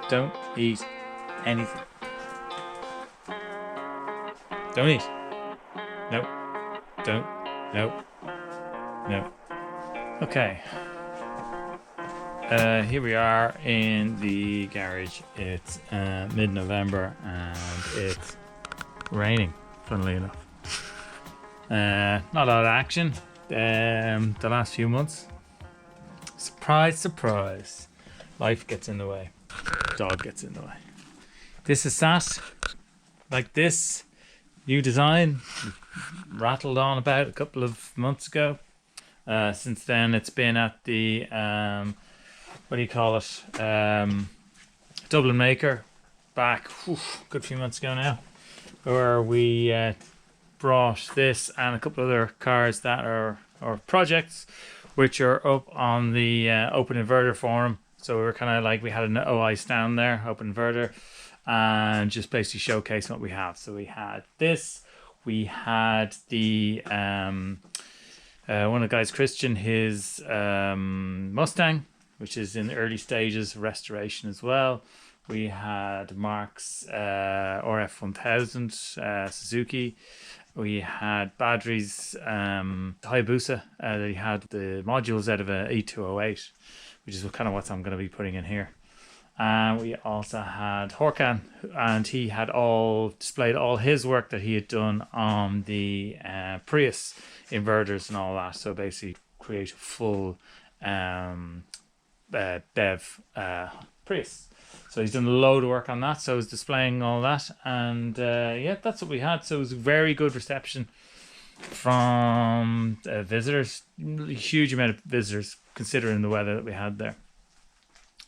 Don't eat anything. Don't eat. Nope. Don't. Nope. Nope. Okay. Here we are in the garage. It's mid-November and it's raining, funnily enough. Not a lot of action the last few months. Surprise, surprise. Life gets in the way. Dog gets in the way. This is sat like this. New design. Rattled on about a couple of months ago. Since then, it's been at the what do you call it? Dublin Maker. Back good few months ago now, where we brought this and a couple other cars that are or projects, which are up on the Open Inverter forum. So we were kind of like, we had an OI stand there, Open Inverter, and just basically showcasing what we have. So we had this, we had the one of the guys, Christian, his Mustang, which is in the early stages of restoration as well. We had Mark's RF1000 Suzuki. We had batteries, Hayabusa, that he had the modules out of a E208, which is kind of what I'm going to be putting in here. And we also had Horkan, and he had displayed all his work that he had done on the Prius inverters and all that. So basically create a full BEV Prius. So he's done a load of work on that. So he's displaying all that. And yeah, that's what we had. So it was a very good reception from visitors. A huge amount of visitors considering the weather that we had there.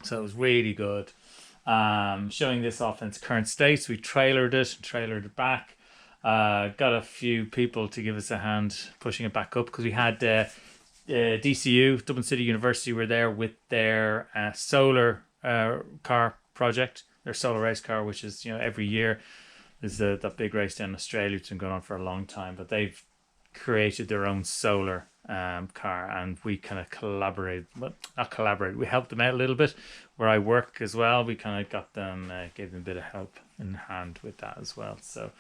So it was really good. Showing this off in its current state. We trailered it back. Got a few people to give us a hand pushing it back up because we had DCU, Dublin City University, were there with their solar car project, their solar race car, which is, every year there's that big race down in Australia. It's been going on for a long time, but they've created their own solar car, and we kind of we helped them out a little bit where I work as well. We kind of got them, gave them a bit of help in hand with that as well. So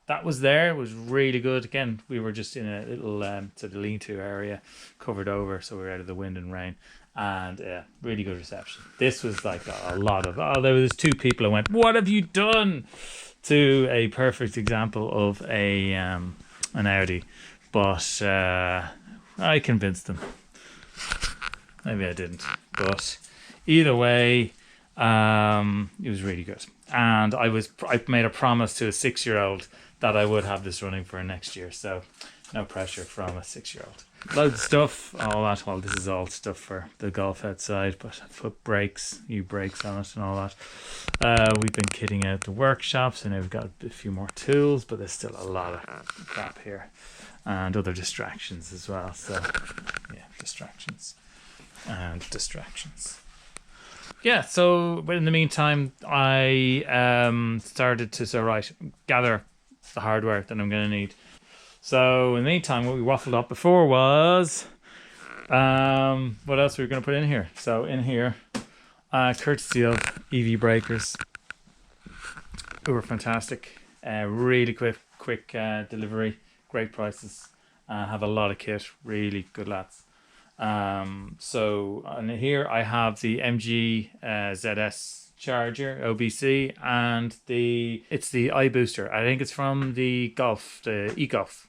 that was there. It was really good. Again, we were just in a little sort of lean-to area, covered over, so we were out of the wind and rain. And really good reception. This was like a lot of, there was two people who went, "What have you done?" to a perfect example of an Audi. But I convinced them. Maybe I didn't. But either way, it was really good. And I made a promise to a 6-year-old that I would have this running for next year. So no pressure from a 6-year-old. Loads of stuff, all that. Well, this is all stuff for the golf outside, but I put new brakes on it and all that. We've been kitting out the workshops, and we've got a few more tools, but there's still a lot of crap here and other distractions as well. So yeah, distractions. Yeah, so but in the meantime, I started to gather the hardware that I'm going to need. So in the meantime, what we waffled up before was what else we were going to put in here. So in here, courtesy of EV Breakers, who were fantastic, really quick delivery, great prices, have a lot of kit, really good lads. So in here I have the MG ZS charger, OBC, and it's the iBooster. I think it's from the Golf, the eGolf.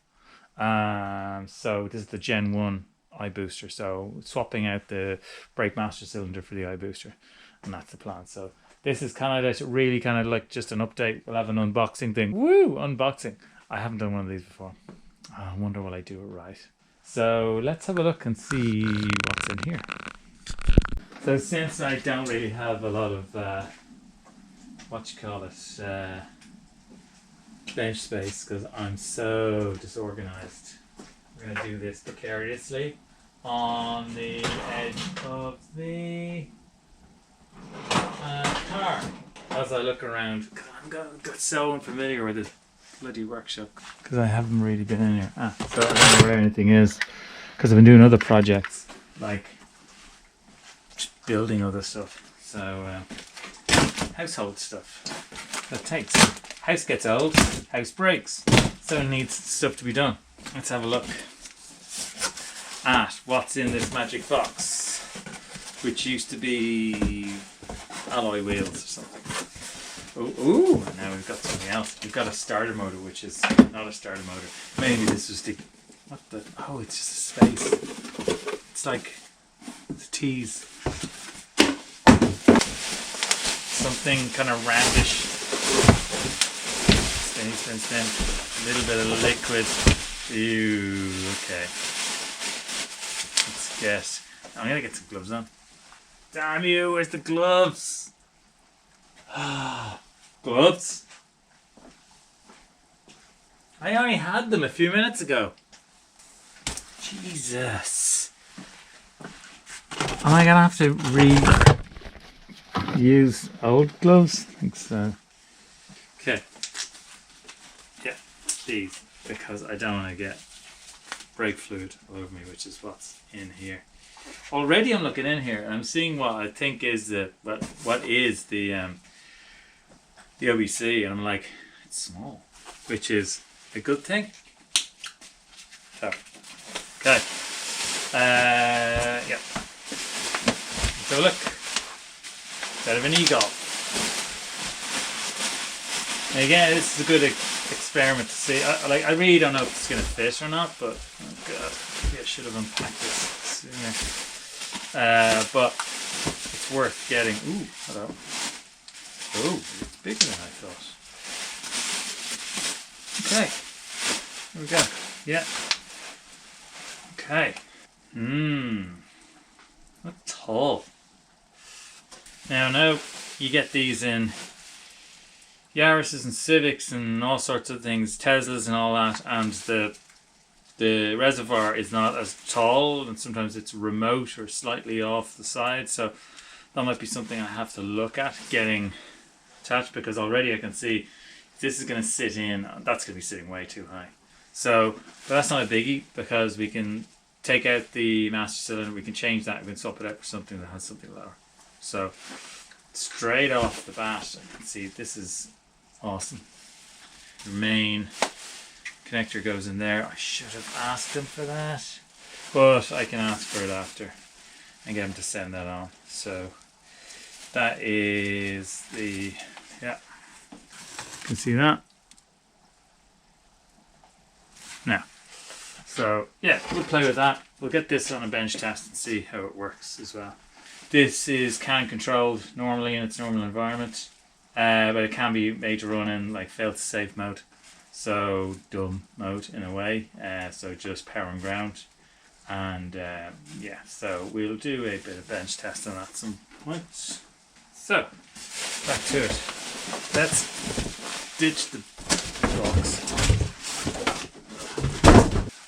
So this is the Gen 1 iBooster. So swapping out the brake master cylinder for the iBooster, and that's the plan. So this is kind of really kind of like just an update. We'll have an unboxing thing. Woo! Unboxing. I haven't done one of these before. I wonder will I do it right. So let's have a look and see what's in here. So since I don't really have a lot of bench space because I'm so disorganized, we're going to do this precariously on the edge of the car as I look around. I'm got so unfamiliar with this bloody workshop because I haven't really been in here. So I don't know where anything is because I've been doing other projects like building other stuff. So household stuff. That takes. House gets old, house breaks. So it needs stuff to be done. Let's have a look at what's in this magic box, which used to be alloy wheels or something. Ooh, now we've got something else. We've got a starter motor, which is not a starter motor. Maybe this was the... What the... Oh, it's just a space. It's like... It's a tease. Something kind of roundish. Spin. A little bit of liquid. Ew, okay. Let's get... I'm gonna get some gloves on. Damn you, where's the gloves? Gloves? I only had them a few minutes ago. Jesus. Am I gonna have to reuse old gloves? I think so. Okay. Yeah, these, because I don't want to get brake fluid all over me, which is what's in here. Already I'm looking in here and I'm seeing what I think is the what is the OBC, and I'm like, it's small, which is a good thing. So, okay, yeah. So look, bit of an e-golf. And again, this is a good experiment to see. I really don't know if it's going to fit or not, but oh god, maybe I should have unpacked this sooner. But it's worth getting. Ooh, hello. Oh, it's bigger than I thought. Okay, here we go. Yeah. Okay. That's tall. Now you get these in Yaris's and Civics and all sorts of things, Teslas and all that, and the reservoir is not as tall, and sometimes it's remote or slightly off the side, so that might be something I have to look at getting attached, because already I can see this is going to sit in, that's going to be sitting way too high. So, but that's not a biggie, because we can take out the master cylinder, we can change that, we can swap it out for something that has something lower. So, straight off the bat, I can see this is awesome. The main connector goes in there. I should have asked him for that, but I can ask for it after and get him to send that on. So that is the, yeah, you can see that now. So yeah, we'll play with that. We'll get this on a bench test and see how it works as well. This is CAN controlled normally in its normal environment, but it can be made to run in like fail to safe mode, so dumb mode in a way, so just power and ground. And yeah, so we'll do a bit of bench testing at some point. So back to it. Let's ditch the box.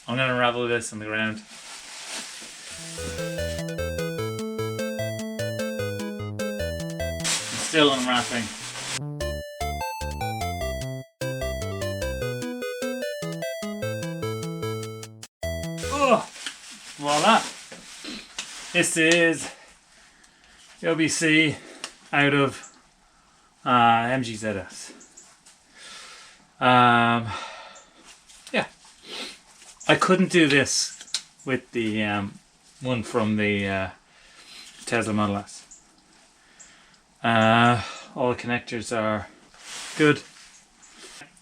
I'm going to unravel this on the ground. Still unwrapping. Oh, voila! This is the OBC out of MGZS. Yeah, I couldn't do this with the one from the Tesla Model S. All the connectors are good.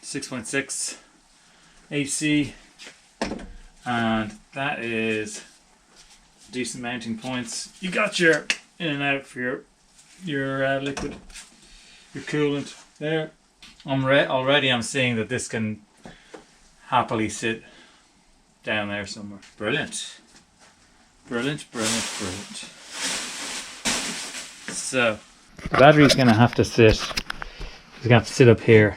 6.6 AC, and that is decent mounting points. You got your in and out for your liquid, your coolant there. Already I'm seeing that this can happily sit down there somewhere. Brilliant. Brilliant. So the battery's going to have to sit. It's going to have to sit up here.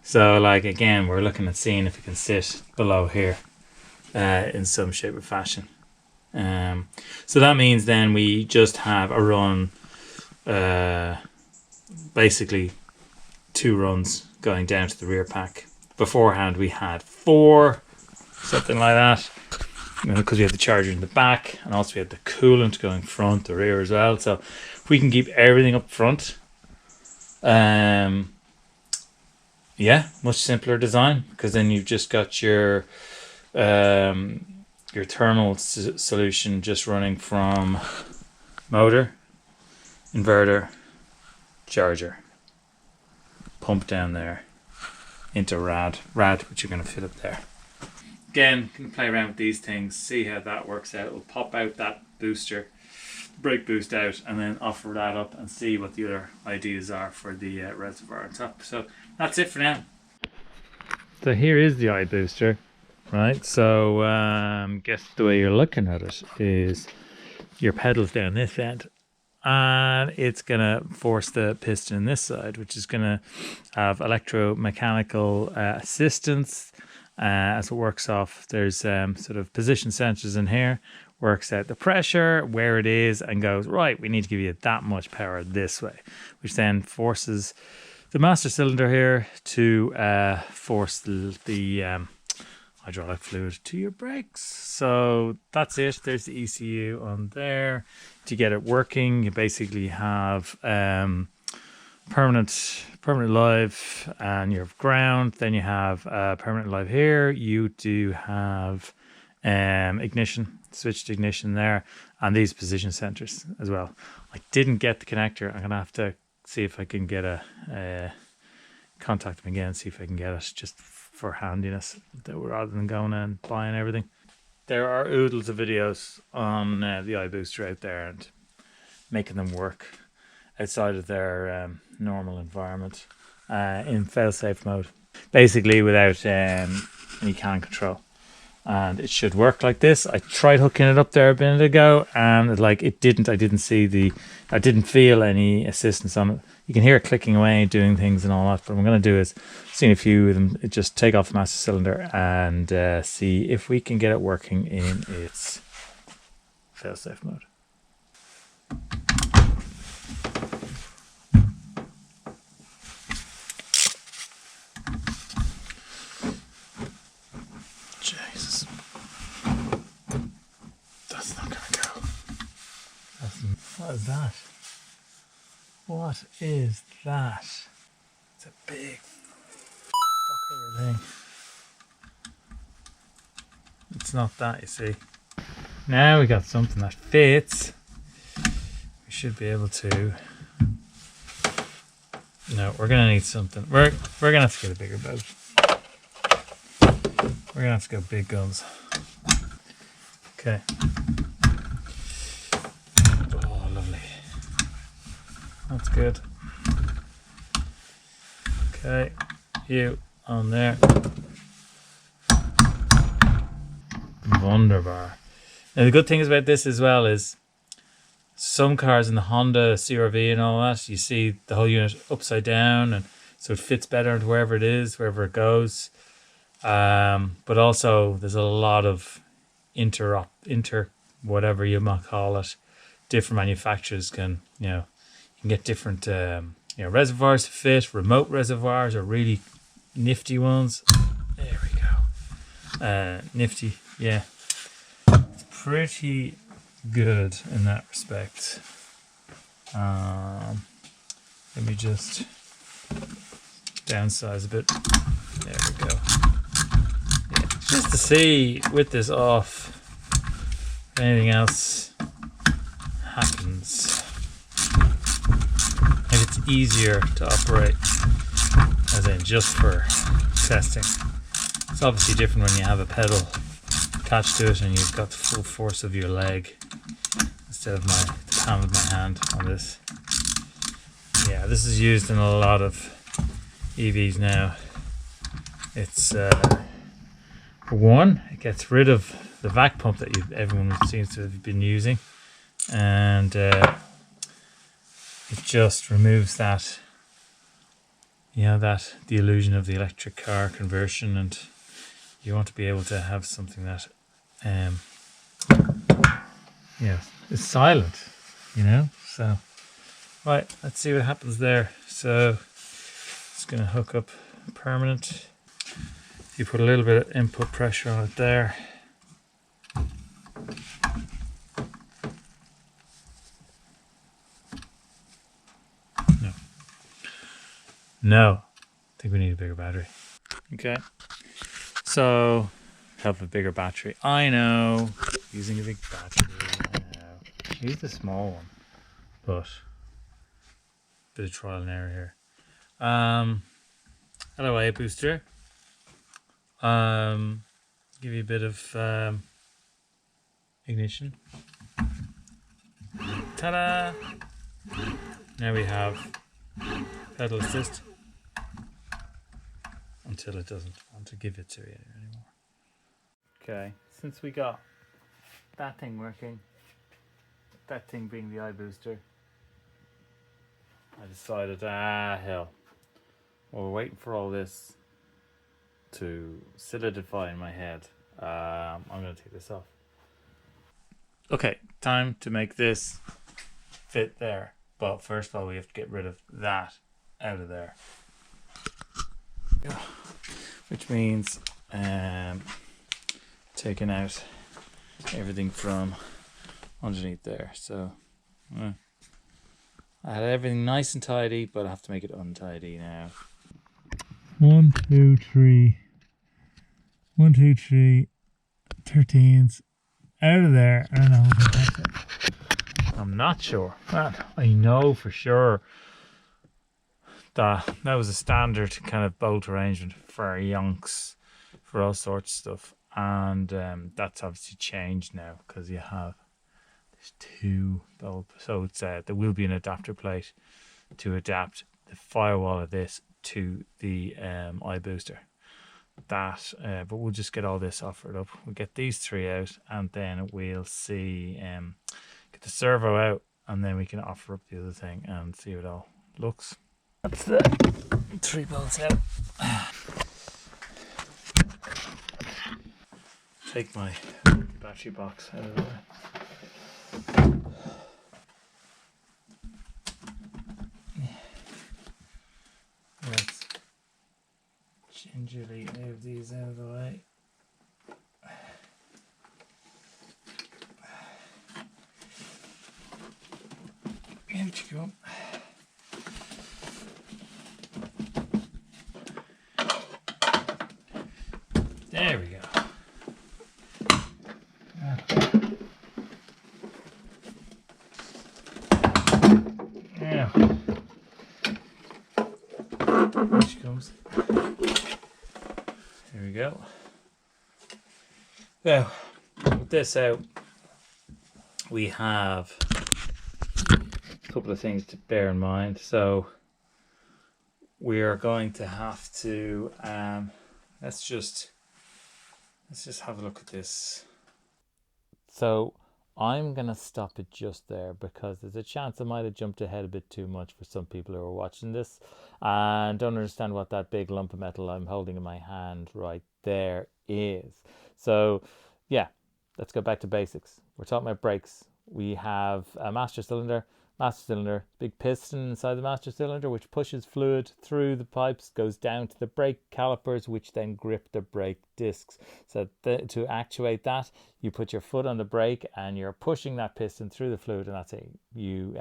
So, like, again, we're looking at seeing if it can sit below here in some shape or fashion. So that means then we just have a run, basically 2 runs going down to the rear pack. Beforehand we had 4, something like that, because we had the charger in the back, and also we had the coolant going front or rear as well. So if we can keep everything up front, Yeah, much simpler design, because then you've just got your thermal solution just running from motor, inverter, charger, pump down there into rad, which you're going to fit up there. Again, you can play around with these things, see how that works out. We'll pop out that booster, brake boost out, and then offer that up and see what the other ideas are for the reservoir on top. So that's it for now. So here is the iBooster, right? So guess the way you're looking at it is your pedals down this end, and it's gonna force the piston in this side, which is gonna have electromechanical assistance as it works off. There's sort of position sensors in here, works out the pressure, where it is, and goes, right, we need to give you that much power this way, which then forces the master cylinder here to force the hydraulic fluid to your brakes. So that's it. There's the ECU on there. To get it working, you basically have permanent live, and you have ground. Then you have permanent live here. You do have ignition, switched ignition there, and these position sensors as well. I didn't get the connector. I'm gonna have to see if I can get contact them again, see if I can get it just for handiness, rather than going and buying everything. There are oodles of videos on the iBooster out there and making them work outside of their normal environment in fail-safe mode, basically without any can control, and it should work like this. I tried hooking it up there a minute ago, and I didn't feel any assistance on it. You can hear it clicking away, doing things and all that. But what I'm going to do is see a few of them, just take off the master cylinder and see if we can get it working in its fail-safe mode. Jesus. That's not going to go. What is that? What is that? It's a big fucker thing. It's not that, you see. Now we got something that fits. We should be able to. No, we're gonna need something. We're gonna have to get a bigger boat. We're gonna have to go big guns. Okay. Oh, lovely. That's good. Okay, you on there. Wunderbar. Now the good thing about this as well is some cars in the Honda CR-V and all that, you see the whole unit upside down, and so it fits better into wherever it is, wherever it goes. But also there's a lot of inter whatever you might call it. Different manufacturers can, you can get different reservoirs to fit. Remote reservoirs are really nifty ones. There we go. Nifty, yeah. It's pretty good in that respect. Let me just downsize a bit. There we go. Yeah, just to see with this off if anything else happens. If it's easier to operate, as in just for testing. It's obviously different when you have a pedal attached to it and you've got the full force of your leg instead of the palm of my hand on this. Yeah, this is used in a lot of EVs now. It's for one, it gets rid of the vac pump that everyone seems to have been using, and it just removes that, the illusion of the electric car conversion, and you want to be able to have something that is silent, so right, let's see what happens there. So it's going to hook up permanent. If you put a little bit of input pressure on it there, no, No, I think we need a bigger battery. Okay, so have a bigger battery. I know, using a big battery. I know. Use the small one, but bit of trial and error here. Hello, iBooster. Give you a bit of ignition. Ta-da! Now we have pedal assist until it doesn't want to give it to you anymore. Okay, since we got that thing working, that thing being the iBooster, I decided, hell, while we're waiting for all this to solidify in my head, I'm going to take this off. Okay, time to make this fit there. But first of all, we have to get rid of that out of there. Which means taking out everything from underneath there. So I had everything nice and tidy, but I have to make it untidy now. 1, 2, 3. 1, 2, 3. 13s out of there. I don't know. I'm not sure. I know for sure that was a standard kind of bolt arrangement for yonks, for all sorts of stuff, and that's obviously changed now because there's 2 bolts. So it's there will be an adapter plate to adapt the firewall of this to the iBooster. But we'll just get all this offered up. We'll get these 3 out, and then we'll see, get the servo out, and then we can offer up the other thing and see how it all looks. That's the 3 bolts out. Take my battery box out of there. Let's gingerly move these out of the way. Out you go. There we go. Yeah. Here she comes. There we go. Now, with this out, we have a couple of things to bear in mind. So we are going to have to let's just have a look at this. So I'm gonna stop it just there because there's a chance I might have jumped ahead a bit too much for some people who are watching this and don't understand what that big lump of metal I'm holding in my hand right there is. So yeah, let's go back to basics. We're talking about brakes. We have a master cylinder, big piston inside the master cylinder which pushes fluid through the pipes, goes down to the brake calipers which then grip the brake discs. So to actuate that, you put your foot on the brake and you're pushing that piston through the fluid, and that's it. You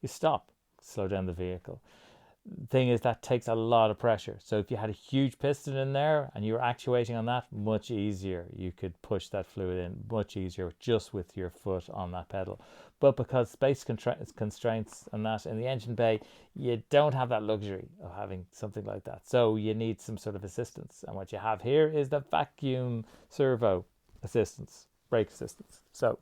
stop, slow down the vehicle. Thing is, that takes a lot of pressure. So if you had a huge piston in there and you were actuating on that, much easier. You could push that fluid in much easier just with your foot on that pedal. But because space constraints and that in the engine bay, you don't have that luxury of having something like that. So you need some sort of assistance. And what you have here is the vacuum servo assistance, brake assistance. So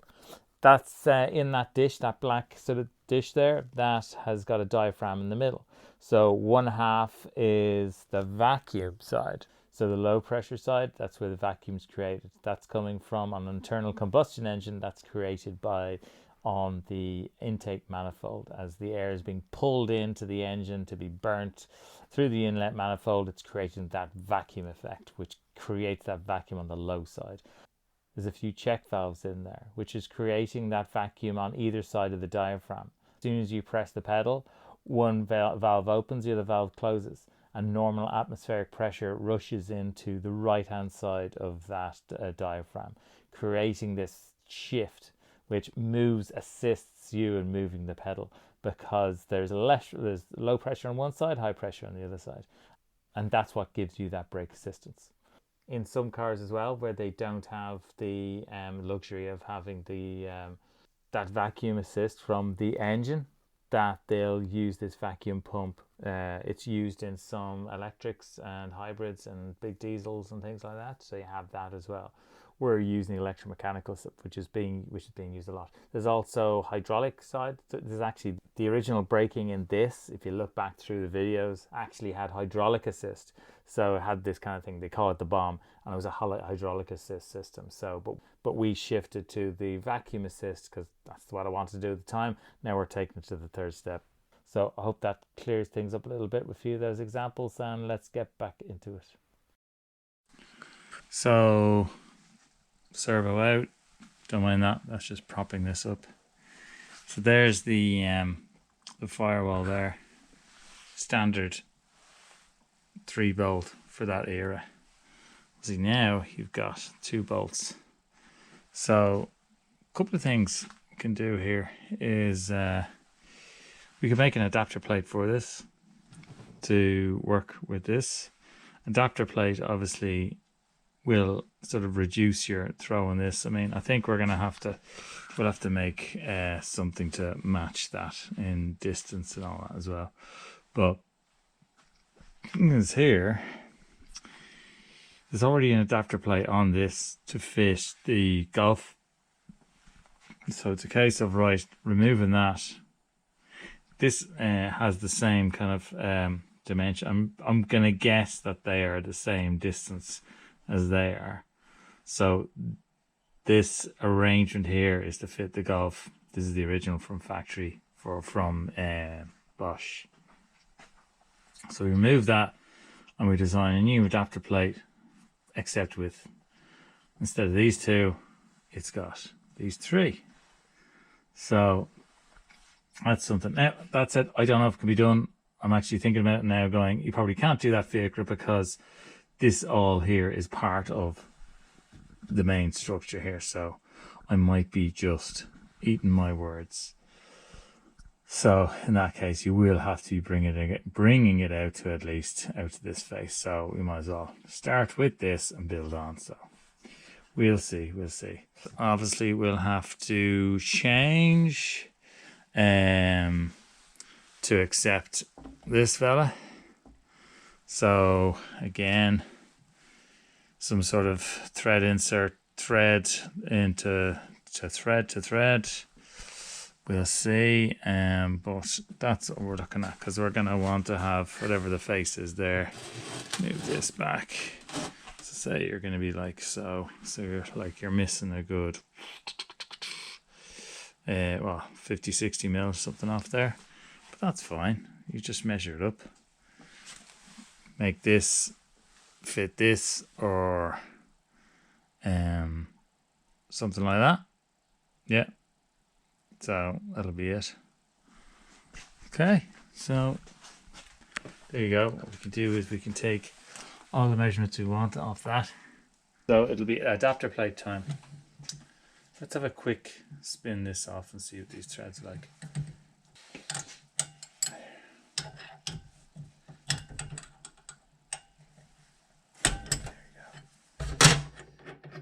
that's in that dish, that black sort of dish there, that has got a diaphragm in the middle. So 1/2 is the vacuum side. So the low pressure side, that's where the vacuum's created. That's coming from an internal combustion engine that's created on the intake manifold. As the air is being pulled into the engine to be burnt through the inlet manifold, it's creating that vacuum effect, which creates that vacuum on the low side. There's a few check valves in there, which is creating that vacuum on either side of the diaphragm. As soon as you press the pedal, one valve opens, the other valve closes, and normal atmospheric pressure rushes into the right-hand side of that diaphragm, creating this shift which assists you in moving the pedal. because there's low pressure on one side, high pressure on the other side, and that's what gives you that brake assistance. In some cars as well, where they don't have the luxury of having the that vacuum assist from the engine, that they'll use this vacuum pump. It's used in some electrics and hybrids and big diesels and things like that, so you have that as well. We're using electromechanical stuff, which is being used a lot. There's also hydraulic side. There's actually the original braking in this, if you look back through the videos, actually had hydraulic assist. So it had this kind of thing, they call it the bomb, and it was a hydraulic assist system. So but we shifted to the vacuum assist because that's what I wanted to do at the time. Now we're taking it to the third step. So I hope that clears things up a little bit with a few of those examples, and let's get back into it. So servo out, don't mind that, that's just propping this up. So there's the firewall there, standard 3-bolt for that era. See, now you've got 2 bolts. So a couple of things we can do here is we can make an adapter plate for this to work with this. Adapter plate obviously will sort of reduce your throw on this. I mean, I think we'll have to make something to match that in distance and all that as well. But is here, there's already an adapter plate on this to fit the Golf. So it's a case of removing that. This has the same kind of dimension. I'm gonna guess that they are the same distance as they are. So this arrangement here is to fit the Golf. This is the original from factory from Bosch. So we remove that and we design a new adapter plate, except with, instead of these 2, it's got these 3. So that's something. Now, that's it. I don't know if it can be done. I'm actually thinking about it now, going, you probably can't do that vehicle because this all here is part of the main structure here. So I might be just eating my words. So in that case, you will have to be bringing it out to at least out to this face. So we might as well start with this and build on. So we'll see. Obviously, we'll have to change to accept this fella. So again, some sort of thread insert, thread into thread to thread. We'll see, but that's what we're looking at, because we're going to want to have whatever the face is there. Move this back. So say you're going to be like so. So you're missing a good 50-60 mil, something off there. But that's fine. You just measure it up. Make this fit this, or something like that. Yeah. So that'll be it. Okay, so there you go. What we can do is we can take all the measurements we want off that. So it'll be adapter plate time. Let's have a quick spin this off and see what these threads are like.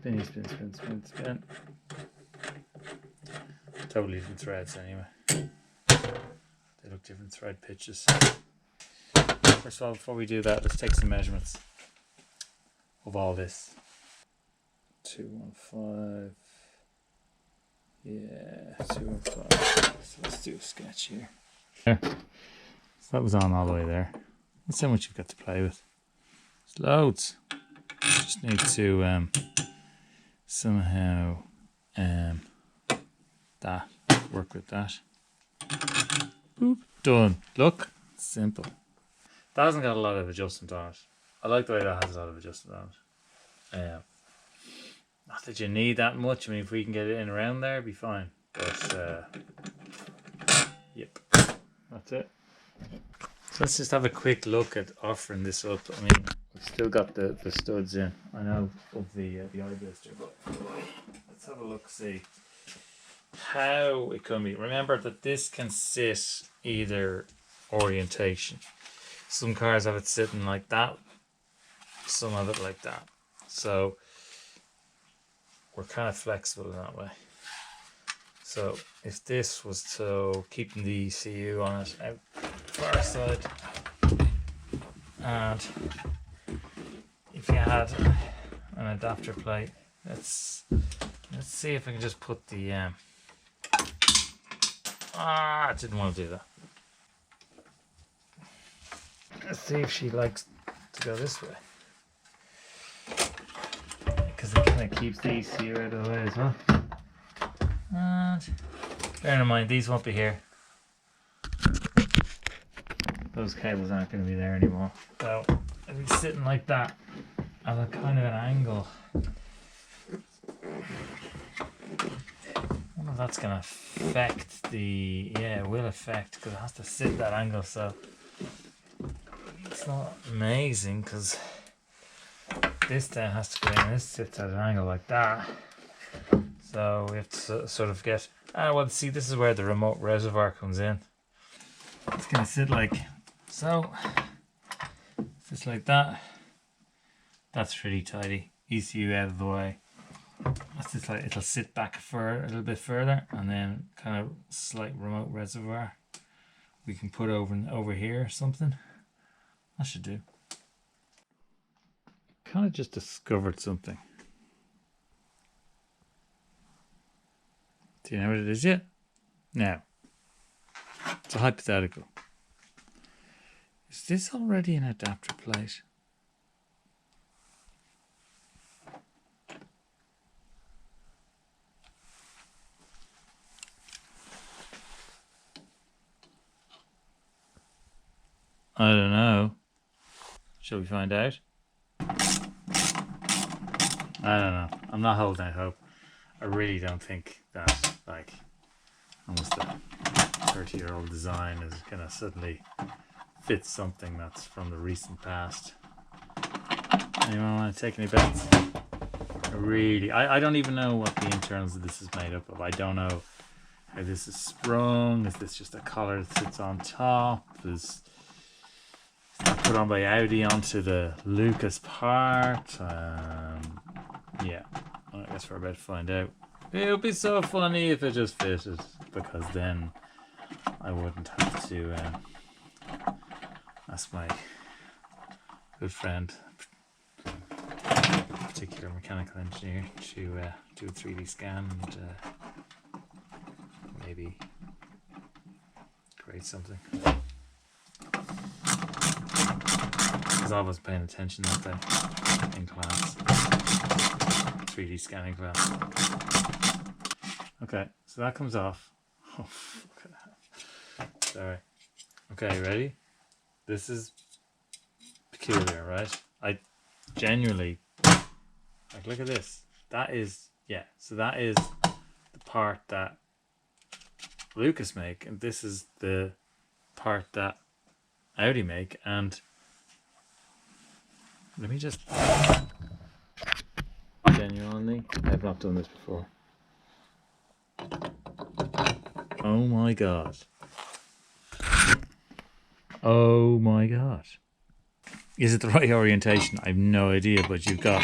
There you go. Spin. Totally different threads anyway. They look different thread pitches. First of all, before we do that, let's take some measurements of all this. 215. Yeah, 215. So let's do a sketch here. There. So that was on all the way there. That's how much you've got to play with. It's loads. Just need to somehow work with that. Boop, done. Look, simple. That hasn't got a lot of adjustment on it. I like the way that has a lot of adjustment on it. Not that you need that much. I mean, if we can get it in around there, it'd be fine. But yep, that's it. So let's just have a quick look at offering this up. I mean, we've still got the studs in. I know of the iBooster, but let's have a look, see how it can be. Remember that this can sit either orientation. Some cars have it sitting like that, some have it like that. So we're kind of flexible in that way. So if this was to keeping the ECU on it out far side, and if you had an adapter plate, let's see if I can just put the I didn't want to do that. Let's see if she likes to go this way, because it kind of keeps the ECU out of the way as well. And bearing in mind these won't be here, those cables aren't going to be there anymore, so it'll be sitting like that at a kind of an angle. I wonder if that's going to affect the, yeah, it will affect, because it has to sit that angle, so it's not amazing because this then has to go in and this sits at an angle like that. So we have to sort of get, well, see, this is where the remote reservoir comes in. It's going to sit like so. Just like that. That's pretty tidy. ECU out of the way. That's just like, it'll sit back a little bit further, and then kind of slight remote reservoir we can put over here or something. That should do. Kind of just discovered something. Do you know what it is yet? No. It's a hypothetical. Is this already an adapter plate? I don't know. Shall we find out? I don't know. I'm not holding out hope. I really don't think that, like, almost a 30-year-old design is gonna suddenly fit something that's from the recent past. Anyone want to take any bets? I don't even know what the internals of this is made up of. I don't know how this is sprung. Is this just a collar that sits on top? Is that put on by Audi onto the Lucas part? Yeah, I guess we're about to find out. It would be so funny if it just fitted, because then I wouldn't have to ask my good friend, particular mechanical engineer, to do a 3D scan and maybe create something. Because I wasn't paying attention that day in class. 3D scanning class. Okay, so that comes off. Oh, fucking hell. Sorry. Okay, ready? This is peculiar, right? I genuinely, like, look at this. That is, yeah, so that is the part that Lucas make, and this is the part that Audi make. And let me just, genuinely, I've not done this before. Oh my god. Oh my god. Is it the right orientation? I have no idea, but you've got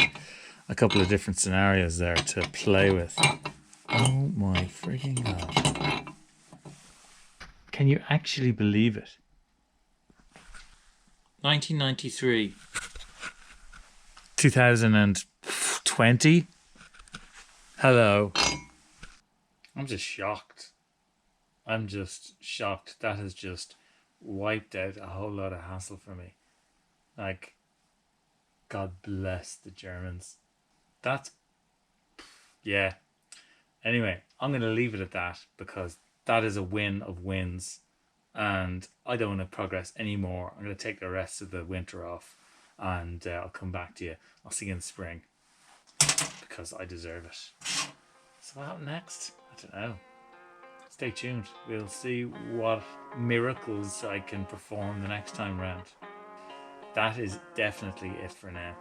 a couple of different scenarios there to play with. Oh my freaking god. Can you actually believe it? 1993. 2020? Hello. I'm just shocked. I'm just shocked. That has just wiped out a whole lot of hassle for me. Like, God bless the Germans. That's, yeah. Anyway, I'm going to leave it at that, because that is a win of wins, and I don't want to progress anymore. I'm going to take the rest of the winter off, and I'll come back to you. I'll see you in the spring, because I deserve it. So what happened next? I don't know. Stay tuned. We'll see what miracles I can perform the next time round. That is definitely it for now.